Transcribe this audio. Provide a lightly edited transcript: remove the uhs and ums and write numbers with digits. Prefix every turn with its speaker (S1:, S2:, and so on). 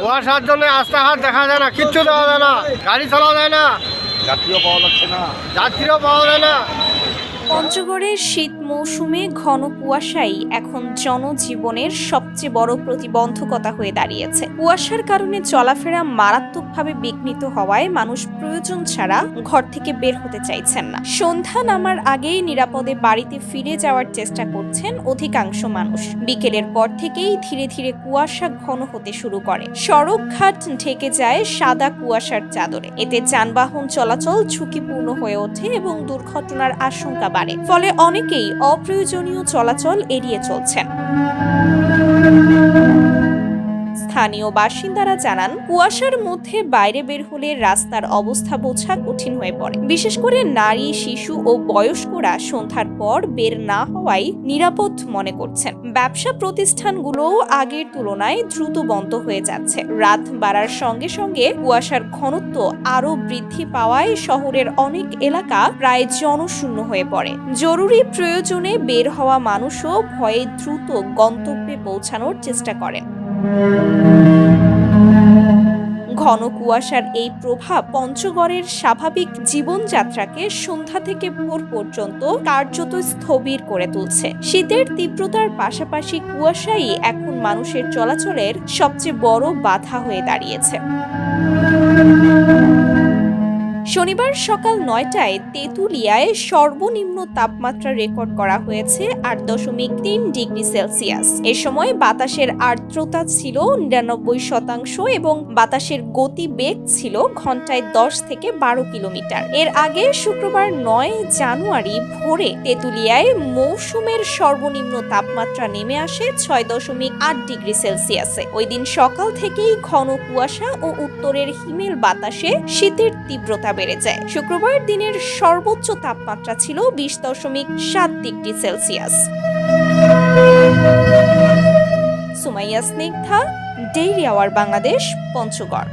S1: কুয়াশার জন্য রাস্তাঘাট দেখা যায় না, কিচ্ছু দেওয়া যায় না, গাড়ি চালানো যায় না,
S2: যাত্রীও পাওয়া যাচ্ছে না।
S1: যাত্রীও পাওয়া যায় না।
S3: পঞ্চগড়ের শীত মৌসুমে ঘন কুয়াশাই এখন জনজীবনের সবচেয়ে বড় প্রতিবন্ধকতা হয়ে দাঁড়িয়েছে। কুয়াশার কারণে চলাফেরা মারাত্মকভাবে বিঘ্নিত হওয়ায় মানুষ প্রয়োজন ছাড়া ঘর থেকে বের হতে চাইছেন না। সন্ধ্যা নামার আগেই নিরাপদে বাড়িতে ফিরে যাওয়ার চেষ্টা করছেন অধিকাংশ মানুষ। বিকেলের পর থেকেই ধীরে ধীরে কুয়াশা ঘন হতে শুরু করে। সড়কঘাট ঢেকে যায় সাদা কুয়াশার চাদরে। এতে যানবাহন চলাচল ঝুঁকিপূর্ণ হয়ে ওঠে এবং দুর্ঘটনার আশঙ্কা বাড়ে। ফলে অনেকেই অপ্রয়োজনীয় চলাচল এড়িয়ে চলছেন। স্থানীয় বাসিন্দারা জানান, কুয়াশার মধ্যে বাইরে বের হলে রাস্তার অবস্থা বোঝা কঠিন হয়ে পড়ে। বিশেষ করে নারী, শিশু ও বয়স্করা সন্ধ্যার পর বের না হওয়াই নিরাপদ মনে করছেন। ব্যবসা প্রতিষ্ঠানগুলোও আগের তুলনায় দ্রুত বন্ধ হয়ে যাচ্ছে। রাত বাড়ার সঙ্গে সঙ্গে কুয়াশার ঘনত্ব আরও বৃদ্ধি পাওয়ায় শহরের অনেক এলাকা প্রায় জনশূন্য হয়ে পড়ে। জরুরি প্রয়োজনে বের হওয়া মানুষও ভয়ে দ্রুত গন্তব্যে পৌঁছানোর চেষ্টা করেন। ঘন কুয়াশার এই প্রভাব পঞ্চগড়ের স্বাভাবিক জীবনযাত্রাকে সন্ধ্যা থেকে ভোর পর্যন্ত কার্যত স্থবির করে তুলছে। শীতের তীব্রতার পাশাপাশি কুয়াশাই এখন মানুষের চলাচলের সবচেয়ে বড় বাধা হয়ে দাঁড়িয়েছে। শনিবার সকাল ৯টায় তেঁতুলিয়ায় সর্বনিম্ন তাপমাত্রা রেকর্ড করা হয়েছে ৮.৩ ডিগ্রি সেলসিয়াস। এ সময় বাতাসের আর্দ্রতা ছিল ৯৯% এবং বাতাসের গতিবেগ ছিল ঘন্টায় ১০ থেকে ১২ কিলোমিটার। এর আগে শুক্রবার ৯ জানুয়ারি ভোরে তেঁতুলিয়ায় মৌসুমের সর্বনিম্ন তাপমাত্রা নেমে আসে ৬.৮ ডিগ্রি সেলসিয়াসে। ওই দিন সকাল থেকেই ঘন কুয়াশা ও উত্তরের হিমেল বাতাসে শীতের তীব্রতা বেড়ে যায়। শুক্রবার দিনের সর্বোচ্চ তাপমাত্রা ছিল ২০.৭ degree Celsius. Sumaiya Snigdha, daily our Bangladesh, Panchagarh.